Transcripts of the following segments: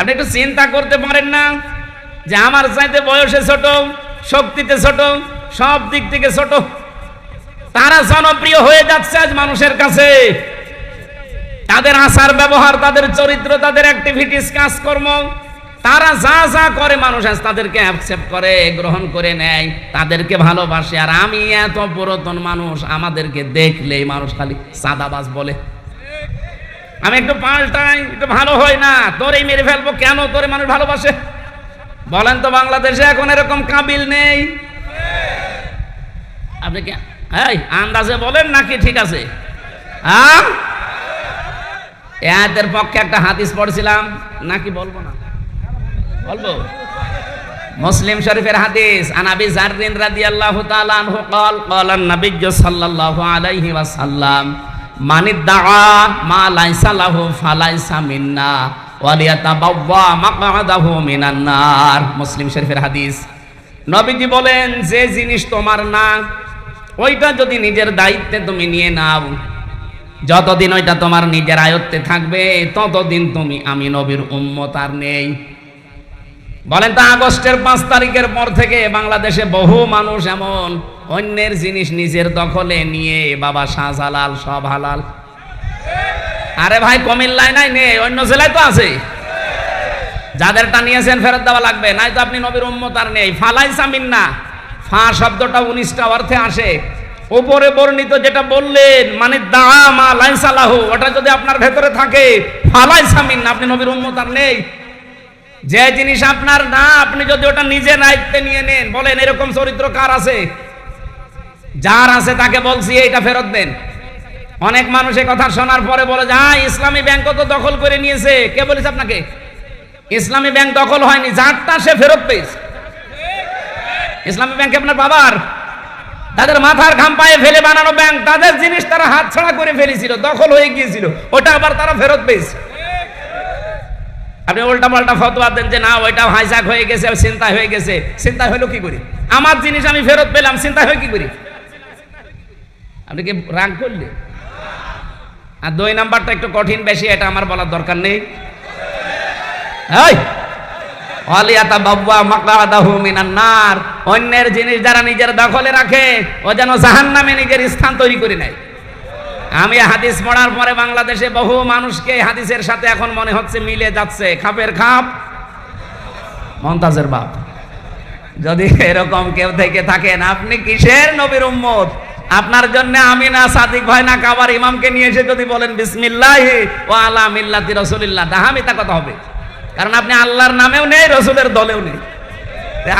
আপনি একটু চিন্তা করতে পারেন না যে আমার চাইতে বয়সে ছোট, শক্তিতে ছোট, সব দিক থেকে ছোট, তারা জনপ্রিয় হয়ে যাচ্ছে আজ মানুষের কাছে। তাদের আচার ব্যবহার, তাদের চরিত্র, তাদের অ্যাক্টিভিটিস, কাজকর্ম, তারা যা যা করে মানুষ আজ তাদেরকে অ্যাকসেপ্ট করে, গ্রহণ করে নেয়, তাদেরকে ভালোবাসে। আর আমি এত পুরাতন মানুষ, আমাদেরকে দেখলেই মানুষ খালি সাদাবাজ বলে। আমি একটু পাল্টাই, একটু ভালো হয় না, তোরেই মেরে ফেলবো। কেন তোরে মানুষ ভালোবাসে বলেন তো? বাংলাদেশে এখন এরকম কাবিল নেই। আপনি কি এই আন্দাজে বলেন নাকি ঠিক আছে? এর পক্ষে একটা হাদিস পড়ছিলাম, নাকি বলবো না? বলবো। মুসলিম শরীফের হাদিস, আন আবি যাররিন রাদিয়াল্লাহু তাআলা আনহু قال قال النبي صلى الله عليه وسلم من ادعى ما ليس له فليس منا ওয়ালিয়াতাবাওয়া মাকআদাহু মিনান নার। মুসলিম শরীফের হাদিস। নবীজি বলেন, যে জিনিস তোমার না, ওইটা যদি নিজের দায়িত্বে তুমি নিয়ে নাও, যতদিন ওইটা তোমার নিজের আয়ত্তে থাকবে, ততদিন তুমি আমি নবীর উম্মত আর নেই। বলেন তো, আগস্টের 5 তারিখের পর থেকে বাংলাদেশে বহু মানুষ এমন অন্যের জিনিস নিজের দখলে নিয়ে, বাবা শাহজালাল সব হালাল। আরে ভাই, কুমিল্লায় নাই, নেই, অন্য জেলায় তো আছে। যাদেরটা নিয়েছেন ফেরত দেওয়া লাগবে, নাই তো আপনি নবীর উম্মত আর নেই। ফালাইসা মিন্না, ফা শব্দটা 19টা অর্থে আসে। উপরে বর্ণিত যেটা বললেন, মানে দামা লাইসা লাহু, ওটা যদি আপনার ভেতরে থাকে, ফালাইসা মিন্না, আপনি নবীর উম্মত আর নেই। যে জিনিস আপনার না, আপনি যদি ওটা নিজের দায়িত্বে নিয়ে নেন, বলেন এরকম চরিত্র কার আছে? যার আছে তাকে বলছি এইটা ফেরত দেন। অনেক মানুষ এই কথা শোনার পরে বলে যে ইসলামী ব্যাংকও তো দখল করে নিয়েছে। কে বলেছে আপনাকে? ইসলামী ব্যাংক দখল হয়নি, যারটা সে ফেরত পেয়েছে। ইসলামী ব্যাংক আপনার বাবার, তাদের মাথার ঘাম পায়ে ফেলে বানানো ব্যাংক, তাদের জিনিস তারা হাতছাড়া করে ফেলেছিল, দখল হয়ে গিয়েছিল, ওটা আবার তারা ফেরত পেয়েছে। আপনি উল্টা পাল্টা ফতোয়া দেন যে না, ওইটা হাইজ্যাক হয়ে গেছে, চিন্তা হয়ে গেছে। চিন্তা হলো কি করে? আমার জিনিস আমি ফেরত পেলাম, চিন্তা হয় কি করে? আপনি কি রাগ করলে? আর 2 নাম্বারটা একটু কঠিন বেশি, এটা আমার বলার দরকার নেই। ওয়ালিয়াতাবাওয়া মাকআদাহু মিনান নার, অন্যের জিনিস যারা নিজের দখলে রাখে, ও যেন জাহান্নামে নিজের স্থান তৈরি করে নেয়। আমি হাদিস পড়ার পরে বাংলাদেশে বহু মানুষকে হাদিসের সাথে এখন মনে হচ্ছে মিলে যাচ্ছে। খাপের খাপ মমতাজের বাপ। যদি এরকম কেউ থেকে থাকেন, আপনি কিসের নবীর উম্মত? আপনার জন্য আমি না সাদিক ভাই না কাবার ইমামকে নিয়ে এসে যদি বলেন বিসমিল্লাহি ওয়া আলা মিল্লাতি রাসূলিল্লাহ, তাহা মিথ্যা কথা হবে। কারণ আপনি আল্লাহর নামেও নেই, রসুলের দলেও নেই।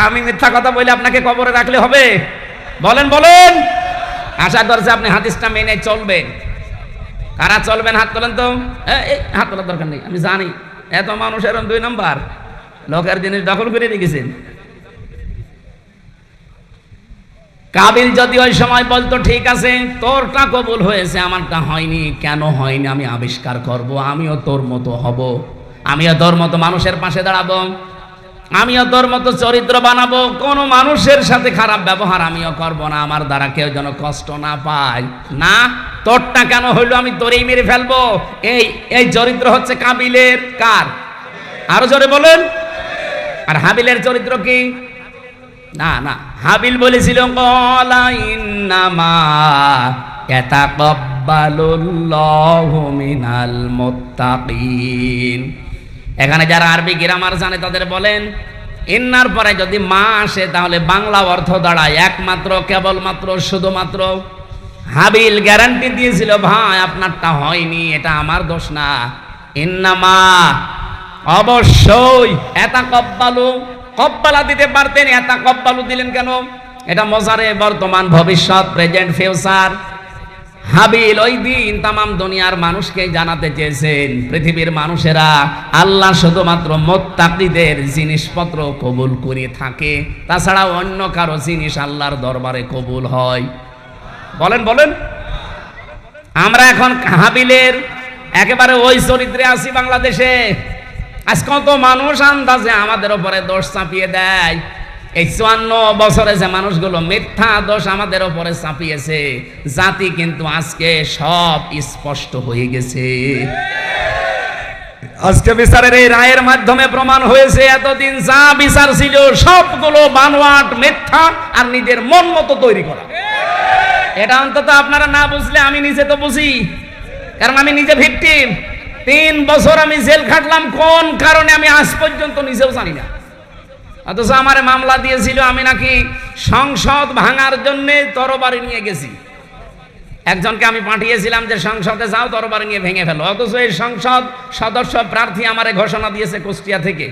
আমি মিথ্যা কথা বলে আপনাকে কবরে রাখলে হবে? বলেন বলেন। আশা করছে আপনি হাদিসটা মেনে চলবেন। কারা চলবেন হাত তোলেন তো? হাত তোলার দরকার নেই, আমি জানি এত মানুষ এরকম 2 নাম্বার লোকের জিনিস দখল করে রেখেছেন। কাবিল যদি ওই সময় বলতো ঠিক আছে, তোরটা কবুল হয়েছে, আমারটা হয়নি, কেন হয়নি আমি আবিষ্কার করব, আমিও তোর মতো হব, আমিও তোর মতো মানুষের পাশে দাঁড়াবো, আমিও তোর মতো চরিত্র বানাবো, কোনো মানুষের সাথে খারাপ ব্যবহার আমিও করব না, আমার দ্বারা কেউ যেন কষ্ট না পায়। না, তোরটা কেন হইলো, আমি তোরেই মেরে ফেলবো। এই চরিত্র হচ্ছে কাবিলের। কার? আরো জোরে বলেন। আর হাবিলের চরিত্র কি? না না, হাবিল বলেছিল ক্বালা ইন্নামা ইয়াতাকাব্বালুল্লাহু মিনাল মুত্তাকিন। এখানে যারা আরবি গ্রামার জানে তাদের বলেন, ইন্নার পরে যদি মা আসে তাহলে বাংলা অর্থ দাঁড়ায় একমাত্র, কেবলমাত্র, শুধুমাত্র। হাবিল গ্যারান্টি দিয়েছিল, ভাই আপনারটা হয়নি, এটা আমার দোষ না। ইন্নামা, অবশ্যই। ইয়াতাকাব্বালু, কব্বালা দিতে পারতেন, ইয়াতাকাব্বালু দিলেন কেন? এটা মজারে, বর্তমান, ভবিষ্যৎ, প্রেজেন্ট, ফিউচার। হাবিল ওই দিন তামাম দুনিয়ার মানুষকে জানাতে চেয়েছেন, পৃথিবীর মানুষেরা আল্লাহ শুধুমাত্র মুত্তাকিদের জিনিসপত্র কবুল করে থাকে, তাছাড়া অন্য কারো জিনিস আল্লাহর দরবারে কবুল হয়। বলেন বলেন। আমরা এখন হাবিলের একেবারে ওই চরিত্রে আছি বাংলাদেশে। আজ কত মানুষ আন্দাজে আমাদের উপরে দোষ চাপিয়ে দেয়। এই 54 বছরে যে মানুষগুলো মিথ্যা দোষ আমাদের উপরে চাপিয়েছে, জাতি কিন্তু আজকে সব স্পষ্ট হয়ে গেছে। আজকে বিচারের এই রায়ের মাধ্যমে প্রমাণ হয়েছে এতদিন যা বিচার ছিল সবগুলো বানোয়াট, মিথ্যা আর নিজের মন মতো তৈরি করা। এটা অন্তত আপনারা না বুঝলে আমি নিজে তো বুঝি, কারণ আমি নিজে ভিকটিম। 3 বছর আমি জেল খাটলাম কোন কারণে আমি আজ পর্যন্ত নিজেও জানি না। অথচ আমারে মামলা দিয়েছিল আমি নাকি সংসদ ভাঙার জন্য তরবারি নিয়ে গেছি। একজনকে আমি পাঠিয়েছিলাম যে সংসদে যাও, তরবারি নিয়ে ভেঙে ফেলো। অথচ এই সংসদ সদস্য প্রার্থী আমারে ঘোষণা দিয়েছে কুষ্টিয়া থেকে।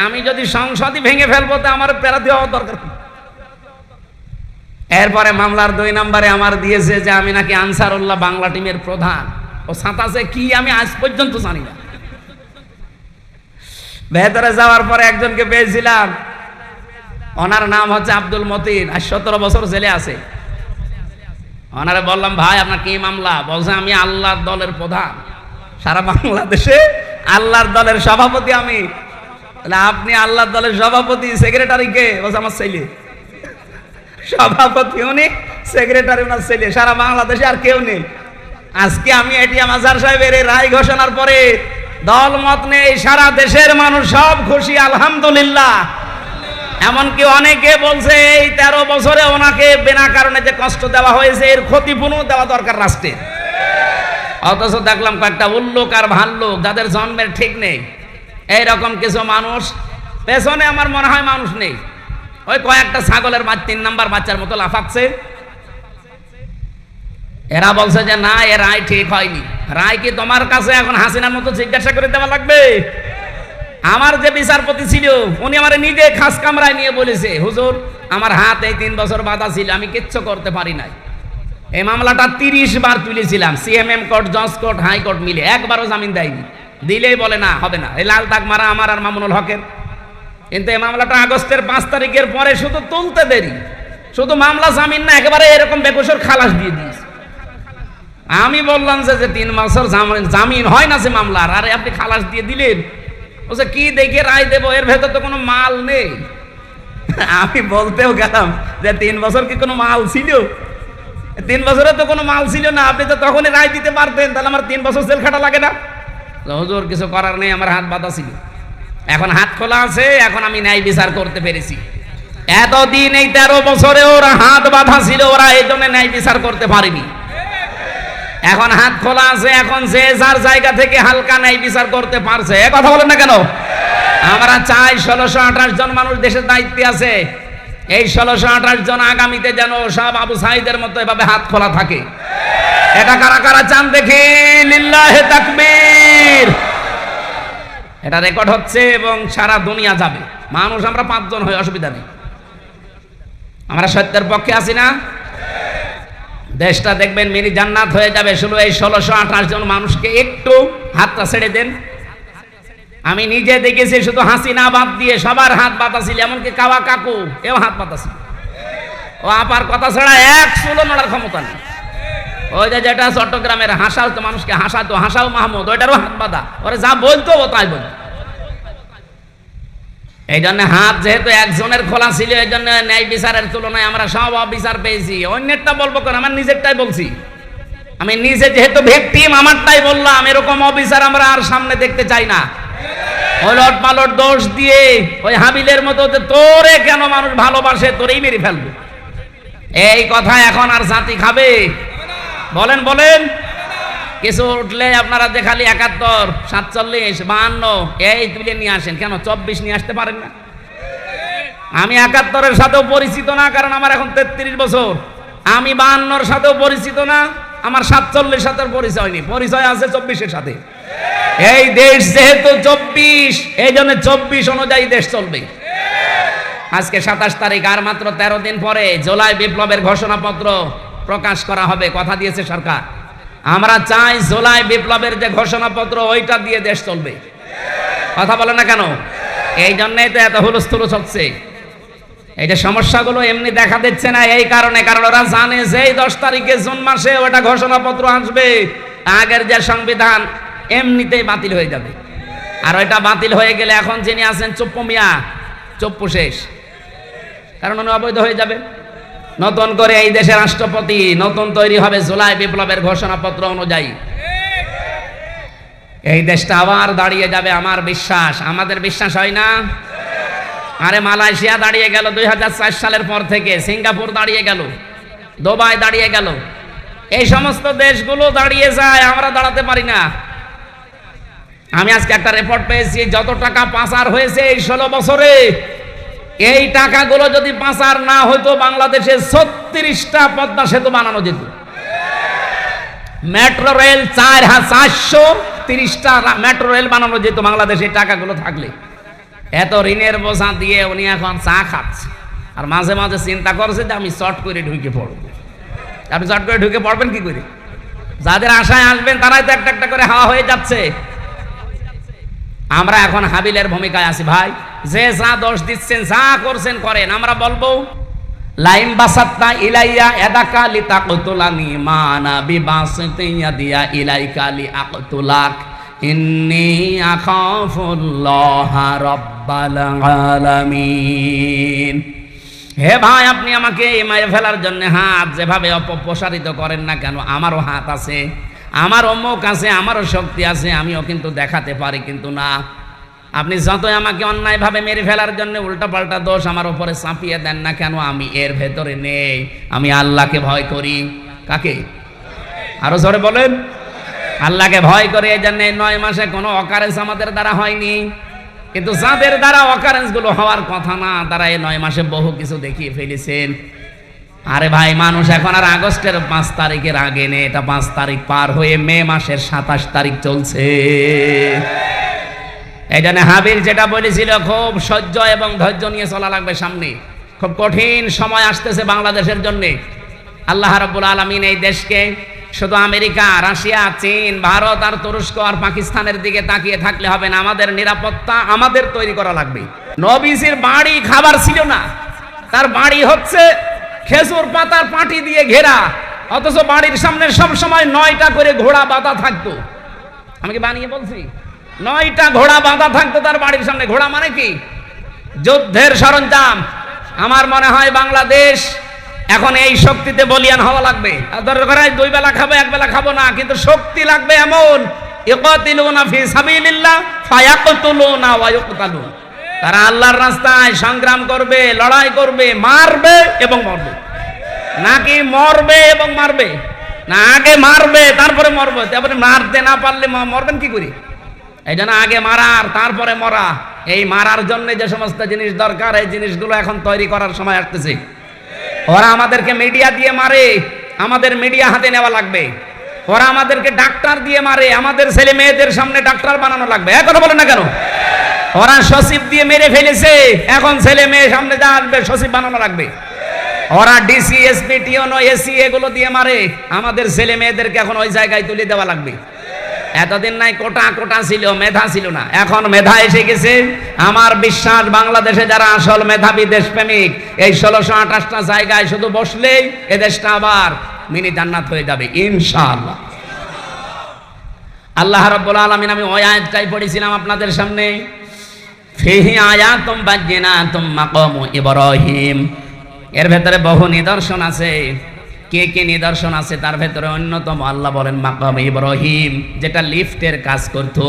আমি যদি সংসদই ভেঙে ফেলবো তা আমার প্রার্থী হওয়া দরকার। এরপরে মামলার 2 নম্বরে আমার দিয়েছে যে আমি নাকি আনসারুল্লাহ বাংলা টিমের প্রধান। ও সাতাশে কি আমি আজ পর্যন্ত জানি না। ভেতরে যাওয়ার পরে একজনকে পেয়েছিলাম, ওনার নাম হচ্ছে আব্দুল মতিন, আর 17 বছর জেলে আছে। ওনারে বললাম ভাই আপনার কি মামলা? বলছে আমি আল্লাহর দলের প্রধান, সারা বাংলাদেশে আল্লাহর দলের সভাপতি আমি। আপনি আল্লাহর দলের সভাপতি, সেক্রেটারি কে? বলছে আমার ছেলে। সভাপতি উনি, সেক্রেটারি ওনার ছেলে, সারা বাংলাদেশে আর কেউ নেই। আজকে আমি এটিএম আজহার সাহেবের এই রায় ঘোষণার পরে দল মত নেই, সারা দেশের মানুষ সব খুশি, আলহামদুলিল্লাহ। এমনকি অনেকে বলছে এই 13 বছরে ওনাকে বিনা কারণে যে কষ্ট দেওয়া হয়েছে এর ক্ষতিপূরণ দেওয়া দরকার রাষ্ট্রের। অথচ দেখলাম কয়েকটা উল্লুক আর ভাল্লুক যাদের জন্মের ঠিক নেই, এইরকম কিছু মানুষ পেছনে আমার মনে হয় মানুষ নেই। ওই কয়েকটা ছাগলের 3 নাম্বার বাচ্চার মতো লাফাচ্ছে। এরা বলছে যে না, এ রায় ঠিক হয়নি। রায় কি তোমার কাছে এখন হাসিনার মতো জিজ্ঞাসা করে দেওয়া লাগবে? আমার যে বিচারপতি ছিল উনি আমার নিজে খাস কামরায় নিয়ে বলেছে, হুজুর আমার হাত এই 3 বছর বাঁধা ছিল, আমি কিচ্ছু করতে পারি নাই। এই মামলাটা 30 বার তুলেছিলাম, সিএমএম কোর্ট, জজ কোর্ট, হাইকোর্ট মিলে, একবারও জামিন দেয়নি। দিলেই বলে না হবে না। এই লাল দাগ মারা আমার আর মামুনুল হকের। কিন্তু এই মামলাটা আগস্টের 5 তারিখের পরে শুধু তুলতে দেরি, শুধু মামলা জামিন না, একেবারে এরকম বেকসুর খালাস দিয়ে দিয়েছে। আমি বললাম যে 3 বছর জামিন হয় না যে মামলার, আরে আপনি খালাস দিয়ে দিলেন। বলছে কি দেখে রায় দেবো, এর ভেতর তো কোনো মাল নেই। আমি বলতেও গেলাম যে 3 বছর কি কোনো মাল ছিল? 3 বছরে তো কোনো মাল ছিল না, আপনি তো তখনই রায় দিতে পারতেন, তাহলে আমার 3 বছর জেল খাটা লাগে না? হুজুর কিছু করার নেই, আমার হাত বাঁধা ছিল, এখন হাত খোলা আছে, এখন আমি ন্যায় বিচার করতে পেরেছি। এতদিন এই 13 বছরে ওরা হাত বাঁধা ছিল, ওরা এই জন্য ন্যায় বিচার করতে পারেনি। এখন হাত খোলা আছে, এখন যে যার জায়গা থেকে হালকা ন্যায় বিচার করতে পারছে। এ কথা বলেন না কেন? আমরা চাই 1628 জন মানুষ দেশের দায়িত্বে আছে, এই 1628 জন আগামীতে যেন সব আবু সাঈদের মতো এভাবে হাত খোলা থাকে। এটা কারা কারা চান দেখি? লিল্লাহে তাকবীর। এটা রেকর্ড হচ্ছে এবং সারা দুনিয়া যাবে। মানুষ আমরা 5 জন হই, অসুবিধা নেই। আমরা সত্যের পক্ষে আছি না? দেশটা দেখবেন মিনি জান্নাত হয়ে যাবে। শুধু এই 1628 জন মানুষকে একটু হাতটা ছেড়ে দেন। আমি নিজে দেখেছি, শুধু হাসিনা বাদ দিয়ে সবার হাত বাঁধা ছিল, এমনকি কাওয়া কাকু এও হাত বাঁধা ছিল। ও আপার কথা ছাড়া এক চুলো নড়ার ক্ষমতা নেই। ওই যে যেটা চট্টগ্রামের হাসাও তো মানুষকে হাসাতো, হাসাও মাহমুদ, ওইটারও হাত বাঁধা, ওরা যা বলতো ও তাই বলতো। এই জন্য হাত যেহেতু একজনের খোলা ছিল, এই জন্য ন্যায় বিচারের তুলনায় আমরা সব অবিচার পেয়েছি। অন্যেরটা বলবো কেন, আমার নিজেরটাই বলছি। আমি নিজে যেহেতু ভিকটিম, আমারটাই বললাম। এরকম অবিচার আমরা আর সামনে দেখতে চাই না। ওলট পালট দোষ দিয়ে ওই হাবিলের মতো যে তোরে কেন মানুষ ভালোবাসে, তোরেই মেরে ফেলবে, এই কথা এখন আর জাতি খাবে? বলেন বলেন। কিছু উঠলে আপনারা যে খালি 71, 47, 52 এই তুলে নিয়ে আসেন, কেন 24 নিয়ে আসতে পারেন না? আমি 71-এর সাথেও পরিচিত না, কারণ আমার এখন 33 বছর। আমি 52-এর সাথেও পরিচিত না, আমার 47-এর সাথে পরিচয় হয়নি, পরিচয় আছে 24-এর সাথে। এই দেশ যেহেতু 24, এই জন্য 24 অনুযায়ী দেশ চলবে। আজকে 27 তারিখ, আর মাত্র 13 দিন পরে জুলাই বিপ্লবের ঘোষণাপত্র প্রকাশ করা হবে, কথা দিয়েছে সরকার। আমরা চাই জুলাই বিপ্লবের যে ঘোষণাপত্র ওইটা দিয়ে দেশ চলবে। কথা বলে না কেন? এই জন্যই তো এত হুলস্থুল হচ্ছে। এই যে সমস্যাগুলো এমনি দেখা দিচ্ছে না, এই কারণে, কারণ ওরা জানে যে এই 10 তারিখে জুন মাসে ওটা ঘোষণাপত্র আসবে, আগের যে সংবিধান এমনিতেই বাতিল হয়ে যাবে। আর ওইটা বাতিল হয়ে গেলে এখন যিনি আছেন চুপ্পু মিয়া, চুপ্পু শেষ, কারণ উনি অবৈধ হয়ে যাবে। নতুন করে এই দেশের রাষ্ট্রপতি নতুন তৈরি হবে জুলাই বিপ্লবের ঘোষণাপত্র অনুযায়ী। এই দেশটা আবার দাঁড়িয়ে যাবে আমার বিশ্বাস। আমাদের বিশ্বাস হয় না? আরে মালয়েশিয়া দাঁড়িয়ে গেল 2004 সালের পর থেকে, সিঙ্গাপুর দাঁড়িয়ে গেল, দুবাই দাঁড়িয়ে গেল, এই সমস্ত দেশগুলো দাঁড়িয়ে যায়, আমরা দাঁড়াতে পারি না। আমি আজকে একটা রিপোর্ট পেয়েছি, যত টাকা পাচার হয়েছে এই 16 বছরে, এই টাকাগুলো যদি পাচার না হতো বাংলাদেশে 36টা পদ্মা সেতু বানানো যেত। মেট্রো রেল 430টা মেট্রো রেল বানানো যেত বাংলাদেশে টাকাগুলো থাকলে। এত ঋণের বোঝা দিয়ে উনি এখন চা খাচ্ছে, আর মাঝে মাঝে চিন্তা করছে যে আমি শর্ট করে ঢুকে পড়বো। আপনি শর্ট করে ঢুকে পড়বেন কি করে? যাদের আশায় আসবেন তারাই তো একটা একটা করে হাওয়া হয়ে যাচ্ছে। আমরা এখন হাবিলের ভূমিকায় আছি ভাই। যে যা দোষ দিচ্ছেন, যা করছেন করেন, আমরা বলবো লাইম বাসাত্তা ইলাইয়া এদাকা লিতাকতুলানি মানা বিবাসতিয়া দিয়া ইলাইকা লিআকতুলাক ইন্নী আখাফুল্লাহ রাব্বাল আলামিন। হে ভাই, আপনি আমাকে মেরে ফেলার জন্য হাত যেভাবে অপপ্রসারিত করেন না কেন, আমারও হাত আছে, আমার অমুক আছে, আমারও শক্তি আছে, আমিও কিন্তু দেখাতে পারি, কিন্তু না, আপনি যতই আমাকে অন্যায়ভাবে মেরে ফেলার জন্য উল্টাপাল্টা দোষ আমার উপরে চাপিয়ে দেন না কেন, আমি এর ভেতরে নেই। আমি আল্লাহকে ভয় করি। কাকে? আরো জোরে বলেন। আল্লাহকে ভয় করে। এই জন্য 9 মাসে কোনো অকারেন্স আমাদের দ্বারা হয়নি, কিন্তু যাদের দ্বারা অকারেন্স গুলো হওয়ার কথা না, তারা এই 9 মাসে বহু কিছু দেখিয়ে ফেলেছেন। আরে ভাই, মানুষ এখন আর আগস্টের 5 তারিখের আগে নেই, এটা 5 তারিখ পার হয়ে মে মাসের 27 তারিখ চলছে। এই জন্য হাবিল যেটা বলেছিল, খুব সহ্য এবং ধৈর্য নিয়ে চলা লাগবে সামনে। খুব কঠিন সময় আসতেছে বাংলাদেশের জন্য। আল্লাহ রাব্বুল আলামিন এই দেশকে শুধু আমেরিকা, রাশিয়া, চীন, ভারত আর তুরস্ক আর পাকিস্তানের দিকে তাকিয়ে থাকলে হবে না। আমাদের নিরাপত্তা আমাদের তৈরি করা লাগবে। নবীজির বাড়ি খাবার ছিল না, তার বাড়ি হচ্ছে খেজুর পাতার পাটি দিয়ে ঘেরা, অথচ বাড়ির সামনে সব সময় 9টা করে ঘোড়া বাঁধা থাকতো। আমি কি বানিয়ে বলছি? 9টা ঘোড়া বাঁধা থাকতো তার বাড়ির সামনে। ঘোড়া মানে কি? যুদ্ধের সরঞ্জাম। আমার মনে হয় বাংলাদেশ এখন এই শক্তিতে বলিয়ান হওয়া লাগবে। দরকার হয় 2 বেলা খাবো, 1 বেলা খাবো না, কিন্তু শক্তি লাগবে এমন, ইকাতিলুনা ফি সাবিলিল্লাহ ফায়াকতুলুনা ওয়া ইউকতালুন। তারা আল্লাহর রাস্তায় সংগ্রাম করবে, লড়াই করবে, মারবে এবং মরবে। নাকি মরবে এবং মারবে না, আগে মারবে তারপরে মরবে। তারপরে মারতে না পারলে মরবেন কি করে? এই জন্য আগে মারার তারপরে মরা। এই মারার জন্য যে সমস্ত জিনিস দরকার, এই জিনিসগুলো এখন তৈরি করার সময় আসতেছে। ওরা আমাদেরকে মিডিয়া দিয়ে মারে, আমাদের মিডিয়া হাতে নেওয়া লাগবে। ওরা আমাদেরকে ডাক্তার দিয়ে মারে, আমাদের ছেলে মেয়েদের সামনে ডাক্তার বানানো লাগবে। এক কথা বলেন না কেন? ওরা সচিব দিয়ে মেরে ফেলেছে, এখন ছেলে মেয়ে সামনে যা আসবে সচিব বানানো লাগবে। ওরা ডিসি, এসপি, টিওনো, এসি এগুলো দিয়ে মারে, আমাদের ছেলে মেয়েদেরকে এখন ওই জায়গায় তুলে দেওয়া লাগবে। এতদিন নাই কোটা কোটা ছিল, মেধা ছিল না, এখন মেধা এসে গেছে। আমার বিশ্বাস বাংলাদেশে যারা আসল মেধাবী দেশপ্রেমিক, এই 1628টা জায়গায় শুধু বসলেই এ দেশটা আবার মিনি জান্নাত হয়ে যাবে ইনশাআল্লাহ। আল্লাহ রাব্বুল আলামিন, আমি ওই আয়াতটাই পড়েছিলাম আপনাদের সামনে, ফিহি আয়াতুম বাজ্জিনাতুম মাকামু ইব্রাহিম। এর ভেতরে বহু নিদর্শন আছে। কে কে নিদর্শন আছে তার ভেতরে অন্যতম আল্লাহ বলেন মাকাম ইব্রাহিম, যেটা লিফটের কাজ করতো।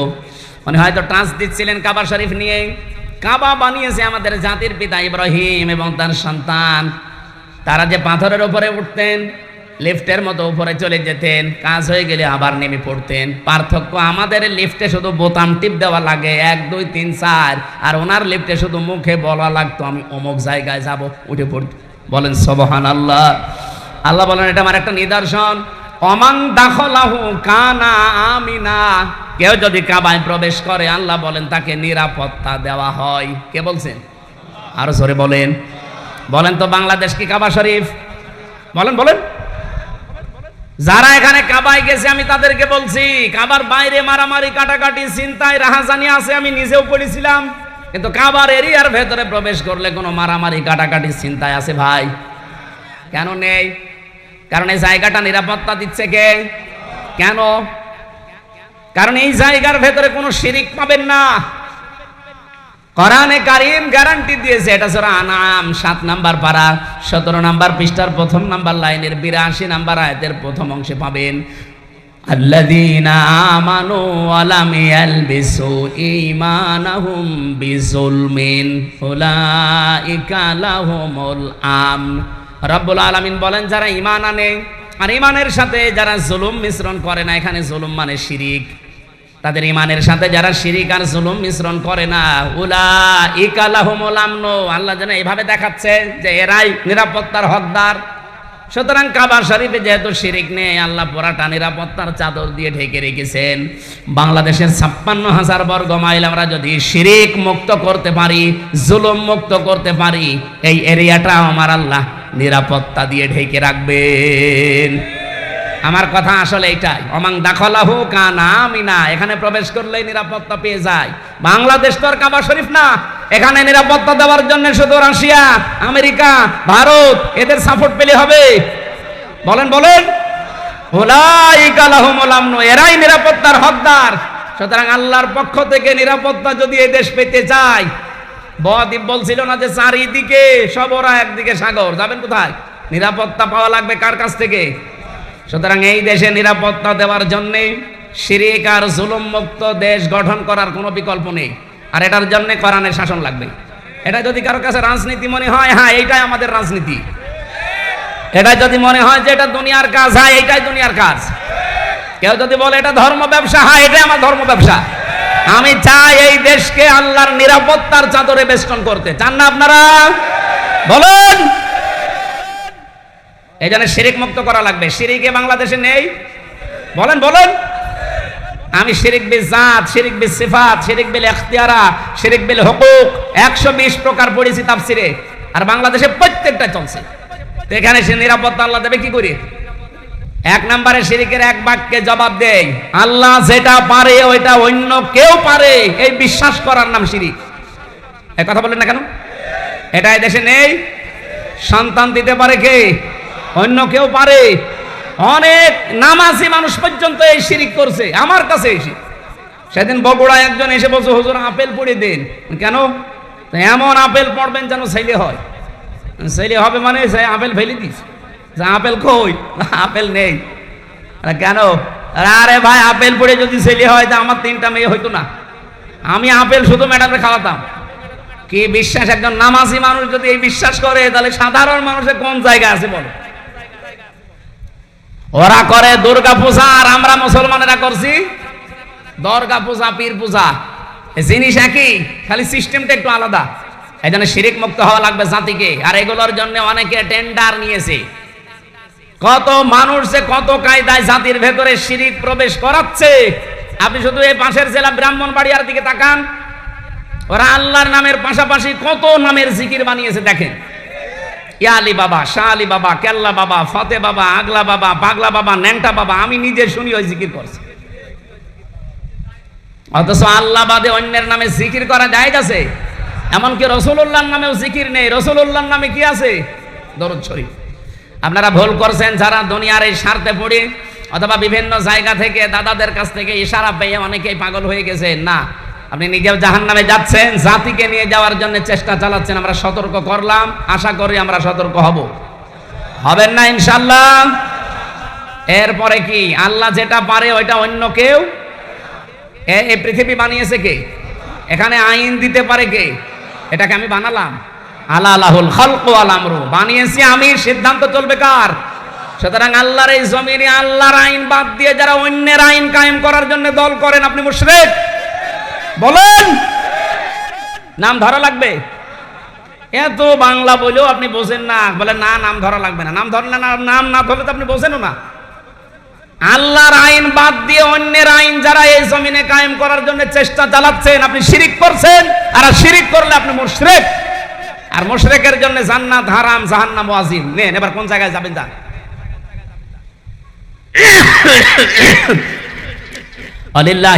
মানে হয়তো টাচ দিচ্ছিলেন কাবা শরীফ নিয়ে। কাবা বানিয়েছে আমাদের জাতির পিতা ইব্রাহিম এবং তার সন্তান। তারা যে পাথরের উপরে উঠতেন, লিফটের মতো উপরে চলে যেতেন, কাজ হয়ে গেলে আবার নেমে পড়তেন। পার্থক্য, আমাদের লিফটে শুধু বোতাম টিপ দেওয়া লাগে 1 2 3 4, আর ওনার লিফটে শুধু মুখে বলা লাগতো আমি অমুক জায়গায় যাব, উঠে পড়ত। বলেন সুবহানাল্লাহ। আল্লাহ বলেন এটা আমার একটা নিদর্শন। অমান দাখলাহু কানা আমিনা, কেউ যদি কাবায় প্রবেশ করে আল্লাহ বলেন তাকে নিরাপত্তা দেওয়া হয়। কে বলছেন? আরো জোরে বলেন। বলেন তো বাংলাদেশ কি কাবা শরীফ? বলেন বলেন। যারা এখানে কাবায় গেছে আমি তাদেরকে বলছি, কাবার বাইরে মারামারি, কাটাকাটি, চিন্তায় রাহাজানি আছে, আমি নিজেও পড়েছিলাম। কিন্তু কাবার এরিয়ার ভেতরে প্রবেশ করলে কোনো মারামারি, কাটাকাটি, চিন্তায় আছে ভাই? কেন নেই? কারণ এই জায়গাটা নিরাপত্তা দিচ্ছে কে? কেন? কারণ এই জায়গার ভেতরে কোনো শিরিক পাবেন না। কোরআনে কারীম গ্যারান্টি দিয়েছে। এটা সূরা আনাম 7 নাম্বার পারা 17 নাম্বার পৃষ্ঠার 1 নাম্বার লাইনের 82 নাম্বার আয়াতের প্রথম অংশে পাবেন। আল্লাযীনা আমানু ওয়া লাম ইয়ালবিসু ঈমানাহুম বিযুলমিন উলাইকা লাহুমুল আমন। রব্বুল আলামিন বলেন, যারা ঈমান আনে আর ঈমানের সাথে যারা জুলুম মিশ্রণ করে না, এখানে জুলুম মানে শিরিক, তাদের ঈমানের সাথে যারা শিরিক আর জুলুম মিশ্রণ করে না, উলাইকা লাহুমুল আমন, আল্লাহ যেন এইভাবে দেখাচ্ছে যে এরাই নিরাপত্তার হকদার। সুতরাং কাবা শরীফে যেহেতু শিরিক নেই, আল্লাহ পুরাটা নিরাপত্তার চাদর দিয়ে ঢেকে রেখেছেন। বাংলাদেশের ৫৬,০০০ বর্গ মাইল আমরা যদি শিরিক মুক্ত করতে পারি, জুলুম মুক্ত করতে পারি, এই এরিয়াটা আমার আল্লাহ নিরাপত্তা দিয়ে ঢেকে রাখবেন। আমার কথা আসলে এইটাই, অমাং দাখলাহু কানা আমিনা, এখানে প্রবেশ করলেই নিরাপত্তা পেয়ে যায়। বাংলাদেশ তো আর কাবা শরীফ না, এখানে নিরাপত্তা দেওয়ার জন্য শুধু রাশিয়া, আমেরিকা, ভারত এদের সাপোর্ট পেলে হবে? বলেন বলেন, উলাইকা লাহুমুল আমন, এরাই নিরাপত্তার হকদার। সুতরাং আল্লাহর পক্ষ থেকে নিরাপত্তা যদি এই দেশ পেতে চায়, বদ্বীপ বলছিল না যে চারিদিকে সব ওরা, একদিকে সাগর, যাবেন কোথায়? নিরাপত্তা পাওয়া লাগবে কার কাছ থেকে? সুতরাং এই দেশে নিরাপত্তা দেওয়ার জন্য শিরিক আর জুলুম মুক্ত দেশ গঠন করার কোনো বিকল্প নেই। আর এটার জন্য কোরআনের শাসন লাগবে। এটা যদি কারো কাছে রাজনীতি মনে হয়, হ্যাঁ এইটাই আমাদের রাজনীতি। এটা যদি মনে হয় যে এটা দুনিয়ার কাজ, হ্যাঁ এইটাই দুনিয়ার কাজ। কেউ যদি বলে এটা ধর্ম ব্যবসা, হ্যাঁ এটাই আমার ধর্ম ব্যবসা। আমি চাই এই দেশকে আল্লাহর নিরাপত্তার চাদরে বেষ্টন করতে। চান না আপনারা? বলুন। এই জন্য শিরিক মুক্ত করা লাগবে। শিরিকে বাংলাদেশে নেই, বলেন বলেন। আমি শিরিক বিল জাত, শিরিক বিল সিফাত, শিরিক বিল ইখতিয়ারা, শিরিক বিল হুকুক 120 প্রকার পড়েছি তাফসিরে, আর বাংলাদেশে প্রত্যেকটা চলছে। তো এখানে সে নিরাপত্তা আল্লাহ দেবে কি করে? এক নম্বরে শিরিকের এক বাক্যে জবাব দেয়, আল্লাহ যেটা পারে ওইটা অন্য কেউ পারে, এই বিশ্বাস করার নাম শিরিক। এই কথা বলেন না কেন? এটা এই দেশে নেই। সন্তান দিতে পারে কে? অন্য কেউ পারে। অনেক নামাজি মানুষ পর্যন্ত এই শিরিক করছে আমার কাছে এসে। সেদিন বগুড়ায় একজন এসে বলছে, হুজুর আপেল পড়ে দেন। কেন? এমন আপেল পড়বেন যেন ছেলে হয়। ছেলে হবে মানে সে আপেল ফেলে দিস, যে আপেল কই? আপেল নেই। কেন? আরে ভাই, আপেল পড়ে যদি ছেলে হয় তা আমার 3টা মেয়ে হইতো না। আমি আপেল শুধু ম্যাডামে খাওয়াতাম। কি বিশ্বাস! একজন নামাজি মানুষ যদি এই বিশ্বাস করে, তাহলে সাধারণ মানুষের কোন জায়গা আছে বলো? ওরা করে দুর্গা পূজা, আর আমরা মুসলমানেরা করছি দর্গা পূজা, পীর পূজা। জিনিস একই, খালি সিস্টেমটা একটু আলাদা। এই জন্য শিরিক মুক্ত হওয়া লাগবে জাতিকে। আর এগুলোর জন্য অনেকে টেন্ডার নিয়েছে। কত মানুষ যে কত কায়দায় জাতির ভেতরে শিরিক প্রবেশ করাচ্ছে। আপনি শুধু এই পাশের জেলা ব্রাহ্মণবাড়িয়ার দিকে তাকান, ওরা আল্লাহর নামের পাশাপাশি কত নামের জিকির বানিয়েছে দেখেন। ইয়া আলী বাবা, শাহ আলী বাবা, কেল্লা বাবা, ফতে বাবা, আগলা বাবা, পাগলা বাবা, ন্যাংটা বাবা, আমি নিজে শুনি ওই জিকির করছি। অথচ আল্লাহ বাদে অন্যের নামে জিকির করা জায়েজ আছে? এমনকি রাসূলুল্লাহর নামেও জিকির নেই। রাসূলুল্লাহর নামে কি আছে? দরুদ শরীফ। আপনারা ভুল করছেন যারা দুনিয়ার এই স্বার্থে পড়ে অথবা বিভিন্ন জায়গা থেকে দাদাদের কাছ থেকে ইশারা পেয়ে অনেকেই পাগল হয়ে গেছেন। না, আপনি নিজেও জাহান্নামে যাচ্ছেন, জাতিকে নিয়ে যাওয়ার জন্য চেষ্টা চালাচ্ছেন। আমরা সতর্ক করলাম, আশা করি আমরা সতর্ক হবেন না ইনশাআল্লাহ। এরপরে কি? আল্লাহ যেটা পারে ওইটা অন্য কেউ। এই পৃথিবী বানিয়েছে কে? এখানে আইন দিতে পারে কে? এটাকে আমি বানালাম? আলাহুল খালকু ওয়াল আমরু, বানিয়েছি আমি, সিদ্ধান্ত চলবে কার? সুতরাং আল্লাহর এই জমিনে আল্লাহর আইন বাদ দিয়ে যারা অন্যের আইন কায়েম করার জন্য দল করেন, আপনি মুশরিক। বলেন, নাম ধরা লাগবে? এত বাংলা বলেও আপনি বোঝেন না। বলেন না, নাম ধরা লাগবে না। নাম ধরলে না, নাম না ধরলে তো আপনি বোঝেনও না। আল্লাহর আইন বাদ দিয়ে অন্যের আইন যারা এই জমিনে কায়েম করার জন্য চেষ্টা চালাচ্ছেন, আপনি শিরিক করছেন। আর শিরিক করলে আপনি মুশরিক। আর মুশরিকের জন্য জান্নাত হারাম, জাহান্নাম ওয়াজিব। নেন, এবার কোন জায়গায় যাবেন? যান। আলিল্লাহ।